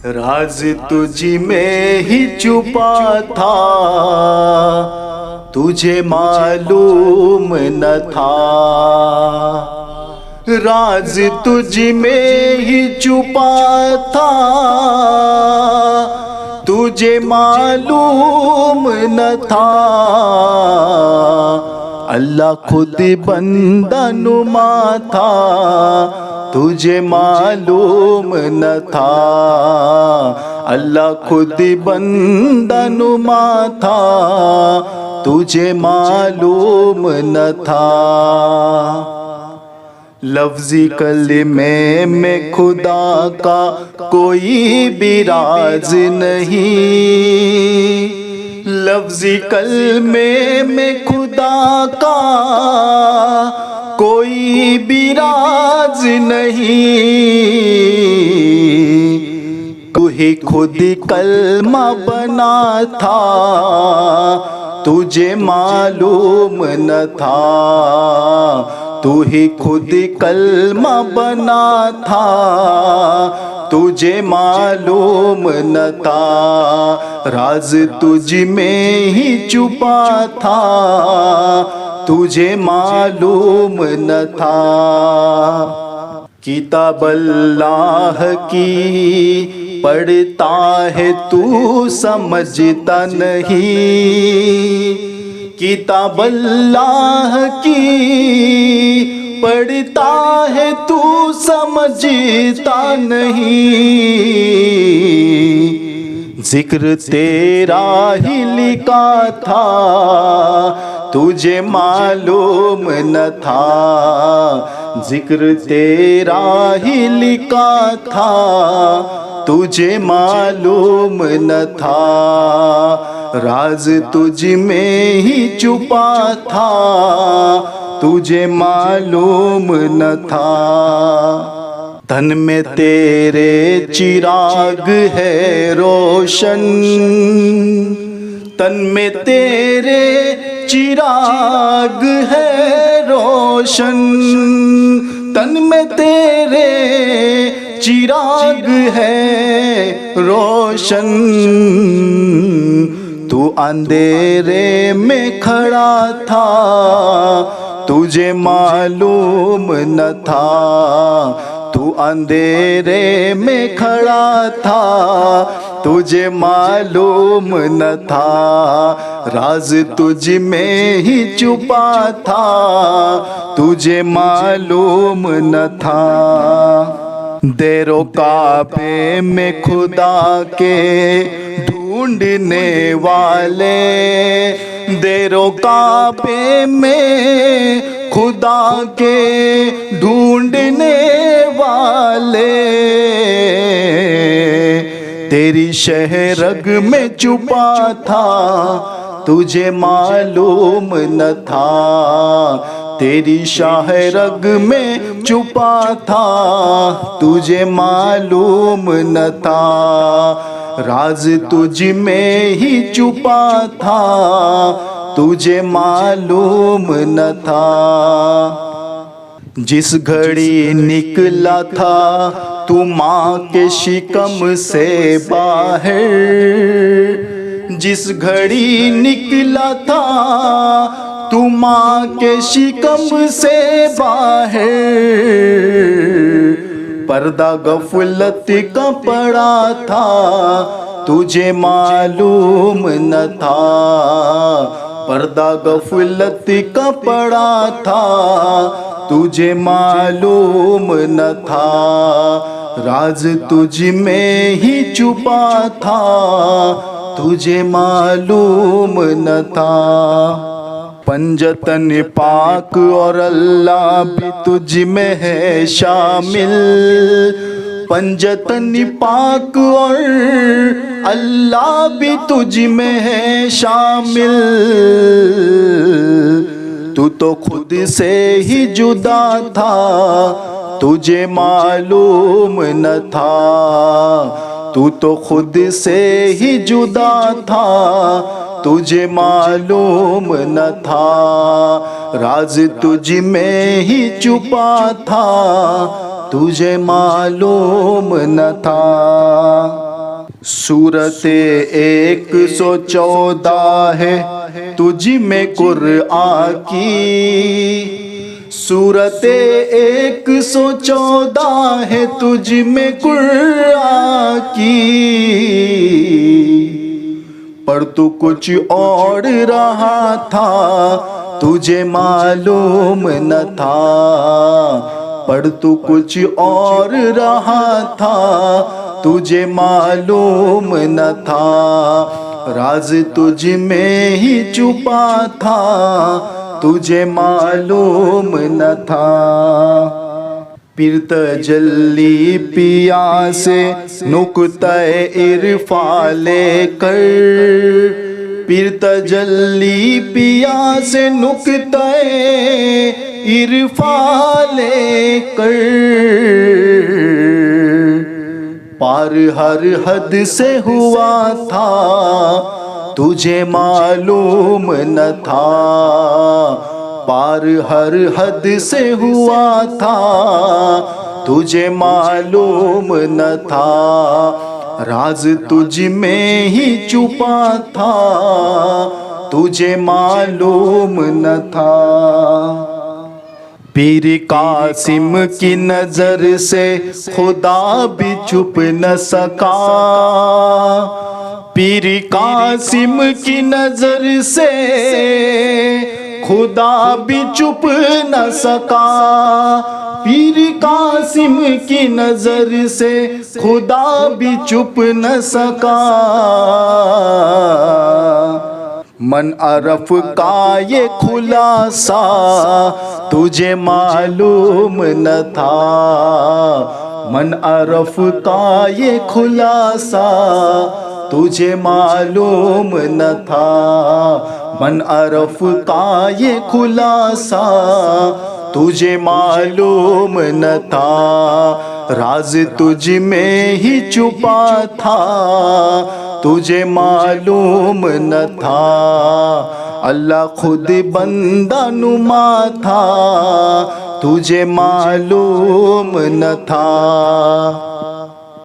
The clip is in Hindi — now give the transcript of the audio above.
राज तुझ में ही छुपा था, तुझे मालूम न था। राज तुझ में ही छुपा था, तुझे मालूम न था। अल्लाह खुद बंदा नुमा था, तुझे मालूम न था। अल्लाह खुद बंदा नुमा था, तुझे मालूम न था। लफ्ज़ी कलमे में खुदा का कोई भी राज नहीं। लफ्ज़ी कलमे में खुदा का कोई भी राज नहीं। तू ही खुद कलमा बना था, तुझे मालूम न था। तू ही खुद कलमा बना था, तुझे मालूम न था। राज तुझ में ही छुपा था, तुझे मालूम न था। किताब अल्लाह की पढ़ता है तू समझता नहीं। किताब अल्लाह की पढ़ता है तू समझता नहीं। जिक्र तेरा ही लिखा था, तुझे मालूम न था। जिक्र तेरा ही लिखा था, तुझे मालूम न था। राज तुझ में ही छुपा था, तुझे मालूम न था। तन में तेरे चिराग है रोशन, तन में तेरे चिराग है रोशन। तन में तेरे चिराग है रोशन। तू अंधेरे में खड़ा था, तुझे मालूम न था। तू अंधेरे में खड़ा था, तुझे मालूम न था। राज तुझ में ही छुपा था, तुझे मालूम न था। देरो काबे में खुदा के ढूंढने वाले, देरो काबे में खुदा के ढूंढने वाले। तेरी शहरग में छुपा था, तुझे मालूम न था। तेरी शाहरग में छुपा था, तुझे मालूम न था। राज तुझ में ही छुपा था, तुझे मालूम न था। जिस घड़ी निकला था तू माँ के शिकम से बाहर, जिस घड़ी निकला था तू माँ के शिकम से बाहर, पर्दा गफलत का पड़ा था, तुझे मालूम न था। पर्दा गफलत का पड़ा था, तुझे मालूम न था। राज तुझ में ही छुपा था, तुझे मालूम न था। पंजतन पाक और अल्लाह भी तुझ में है शामिल। पंजतन पाक और अल्लाह भी तुझ में है शामिल। तू तो खुद से ही जुदा था, तुझे मालूम न था। तू तो खुद से ही जुदा था, तुझे मालूम न था। राज तुझ में ही छुपा था, तुझे मालूम न था। सूरत 114 है तुझ में कुरआन की, सूरत 114 है तुझ में कुरआन की। पर तू कुछ और रहा था तुझे मालूम न था, पर तू कुछ और रहा था तुझे मालूम न था। राज तुझ में ही छुपा था तुझे मालूम न था। पीर तजल्ली पिया से नुक्ता-ए इरफा लेकर, पीर तजल्ली पिया से नुक्ता-ए इरफा लेकर, पार हर हद से हुआ था तुझे मालूम न था, पार हर हद से हुआ था तुझे मालूम न था। राज तुझ में ही छुपा था तुझे मालूम न था। पीर कासिम की नजर से खुदा भी छुप न सका, पीर कासिम की नजर से खुदा भी छुप न सका, पीर कासिम की नजर से खुदा भी छुप न सका। मन अरफ का ये खुलासा तुझे मालूम न था, मन अरफ का ये खुलासा तुझे मालूम न था, मन अरफ का ये खुलासा तुझे मालूम न था। राज तुझ में ही छुपा था तुझे मालूम न था। अल्लाह खुद बंदा नुमा था तुझे मालूम न था।